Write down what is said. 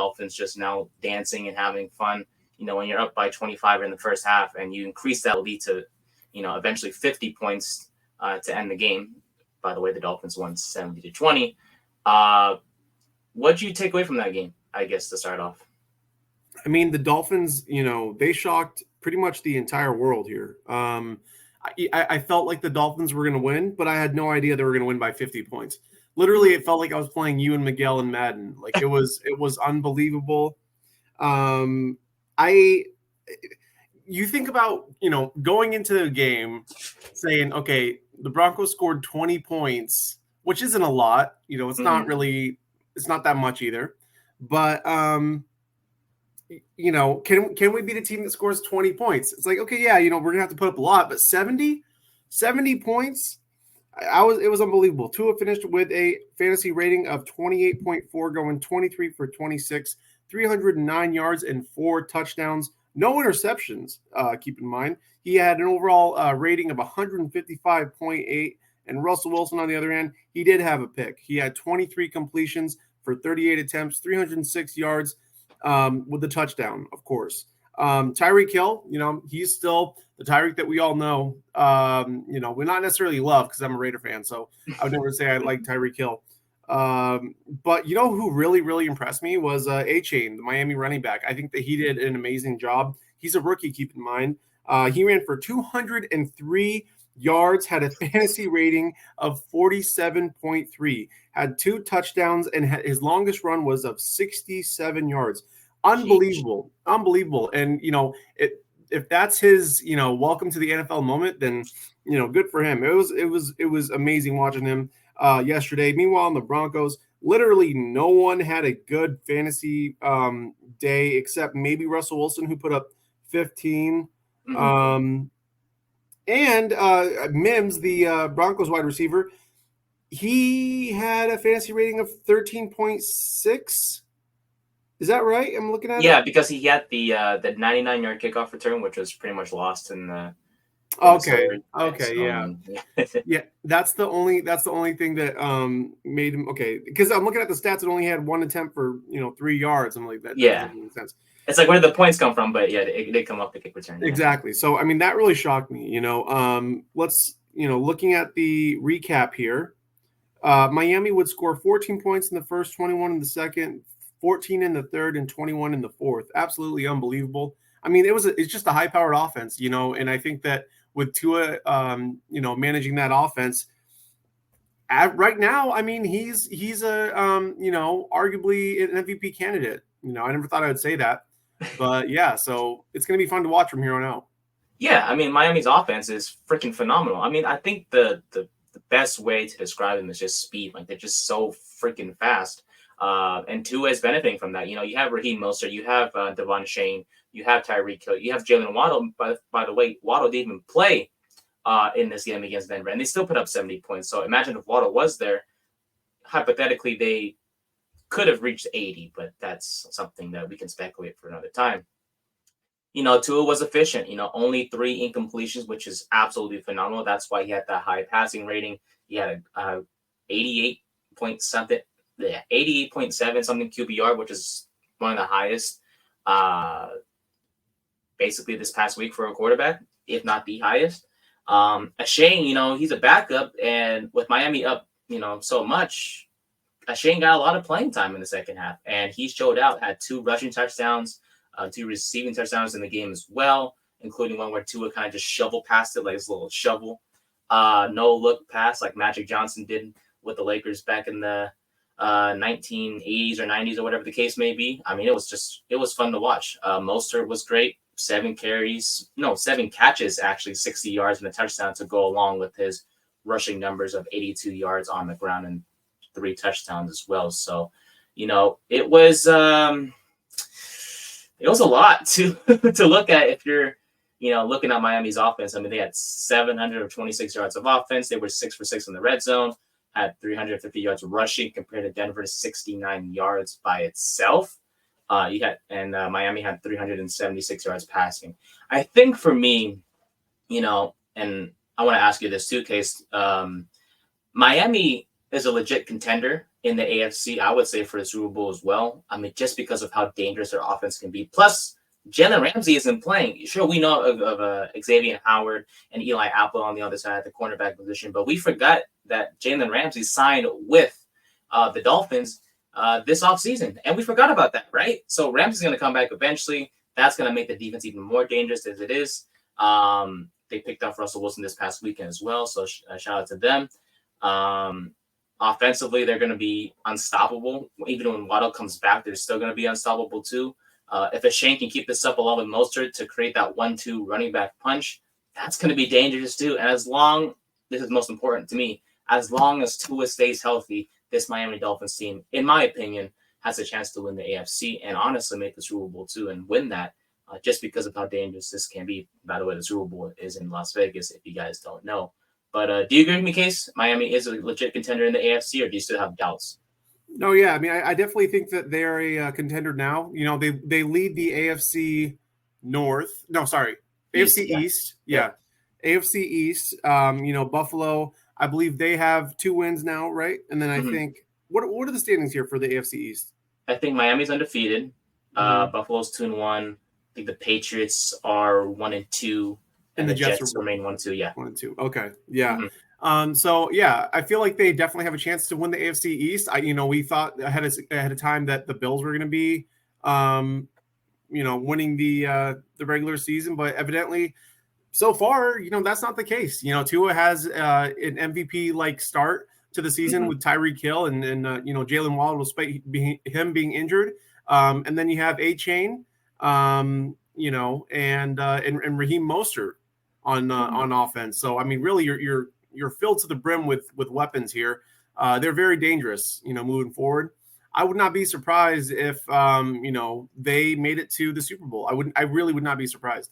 Dolphins just now dancing and having fun. When you're up by 25 in the first half and you increase that lead to, eventually 50 points to end the game. By the way, the Dolphins won 70-20. What did you take away from that game, I guess, to start off? I mean, the Dolphins, they shocked pretty much the entire world here. I felt like the Dolphins were going to win, but I had no idea they were going to win by 50 points. Literally, it felt like I was playing you and Miguel in Madden. Like it was unbelievable. You think about, going into the game saying, okay, the Broncos scored 20 points, which isn't a lot. It's not really, it's not that much either. But, can we beat a team that scores 20 points? It's like, okay, yeah, we're going to have to put up a lot, but 70 points, it was unbelievable. Tua finished with a fantasy rating of 28.4, going 23 for 26, 309 yards and 4 touchdowns. No interceptions, keep in mind. He had an overall rating of 155.8, and Russell Wilson, on the other hand, he did have a pick. He had 23 completions for 38 attempts, 306 yards with the touchdown, of course. Tyreek Hill, he's still the Tyreek that we all know. We're not necessarily love because I'm a Raider fan, so I would never say I like Tyreek Hill. But who really, really impressed me was A-Chain, the Miami running back. I think that he did an amazing job. He's a rookie, keep in mind. He ran for 203 yards, had a fantasy rating of 47.3, had 2 touchdowns, and his longest run was of 67 yards. Unbelievable. And, if that's his, welcome to the NFL moment, then, good for him. It was amazing watching him yesterday. Meanwhile, in the Broncos, literally no one had a good fantasy day except maybe Russell Wilson, who put up 15. And Mims, the Broncos wide receiver, he had a fantasy rating of 13.6. Is that right? I'm looking at it. Yeah, because he had the 99-yard kickoff return, which was pretty much lost in the. Okay, yeah. Yeah, that's the only thing that made him okay. Because I'm looking at the stats, it only had 1 attempt for 3 yards. I'm like, that doesn't make sense. It's like, where did the points come from? But yeah, they come off the kick return. Exactly. So I mean, that really shocked me. Let's looking at the recap here. Miami would score 14 points in the first, 21 in the second, 14 in the third, and 21 in the fourth. Absolutely unbelievable. I mean, it's just a high-powered offense, and I think that with Tua, managing that offense right now, I mean, he's a arguably an MVP candidate. I never thought I would say that, but yeah, so it's going to be fun to watch from here on out. Yeah, I mean, Miami's offense is freaking phenomenal. I mean, I think the best way to describe them is just speed. Like, they're just so freaking fast. And Tua is benefiting from that. You have Raheem Mostert, you have Devon Shane, you have Tyreek Hill, you have Jalen Waddle. By the way, Waddle didn't even play in this game against Denver, and they still put up 70 points. So imagine if Waddle was there, hypothetically, they could have reached 80, but that's something that we can speculate for another time. Tua was efficient, only 3 incompletions, which is absolutely phenomenal. That's why he had that high passing rating. He had a 88.7 something QBR, which is one of the highest basically this past week for a quarterback, if not the highest. Shane, he's a backup, and with Miami up, so much, Shane got a lot of playing time in the second half, and he showed out, had 2 rushing touchdowns, 2 receiving touchdowns in the game as well, including one where Tua kind of just shovel past it, like his little shovel. No look pass like Magic Johnson did with the Lakers back in the 1980s or 90s or whatever the case may be. I mean, it was fun to watch. Mostert was great. 7 catches, actually 60 yards and a touchdown to go along with his rushing numbers of 82 yards on the ground and 3 touchdowns as well. So, it was a lot to look at if you're, looking at Miami's offense. I mean, they had 726 yards of offense. They were 6 for 6 in the red zone, had 350 yards rushing compared to Denver's 69 yards by itself. Miami had 376 yards passing. I think for me, and I want to ask you this too, Case. Miami is a legit contender in the AFC, I would say, for the Super Bowl as well. I mean, just because of how dangerous their offense can be. Plus, Jalen Ramsey isn't playing. Sure, we know of Xavier Howard and Eli Apple on the other side at the cornerback position, but we forgot that Jalen Ramsey signed with the Dolphins this offseason. And we forgot about that, right? So Ramsey's going to come back eventually. That's going to make the defense even more dangerous as it is. They picked up Russell Wilson this past weekend as well, so shout out to them. Offensively, they're going to be unstoppable. Even when Waddle comes back, they're still going to be unstoppable too. If a Shane can keep this up along with Mostert to create that 1-2 running back punch, that's going to be dangerous too. And this is most important to me, as long as Tua stays healthy, this Miami Dolphins team, in my opinion, has a chance to win the AFC and honestly make the Super Bowl too and win that just because of how dangerous this can be. By the way, the Super Bowl is in Las Vegas, if you guys don't know. But do you agree with me, Case? Miami is a legit contender in the AFC, or do you still have doubts? No, yeah. I mean, I definitely think that they're a contender now. You know, they lead the AFC North. No, sorry. AFC East. Yeah. AFC East. You know, Buffalo, I believe they have 2 wins now, right? And then I think, what are the standings here for the AFC East? I think Miami's undefeated. Buffalo's 2-1. I think the Patriots are 1-2. And the Jets remain 1-2, yeah. 1-2. Okay. Yeah. So yeah, I feel like they definitely have a chance to win the AFC East. We thought ahead of time that the Bills were going to be, winning the regular season, but evidently, so far, that's not the case. Tua has an MVP like start to the season with Tyreek Hill and Jalen Waddle, despite him being injured, and then you have A-Chain, and Raheem Mostert on offense. So I mean, really, you're filled to the brim with weapons here. They're very dangerous, moving forward. I would not be surprised if they made it to the Super Bowl. I really would not be surprised.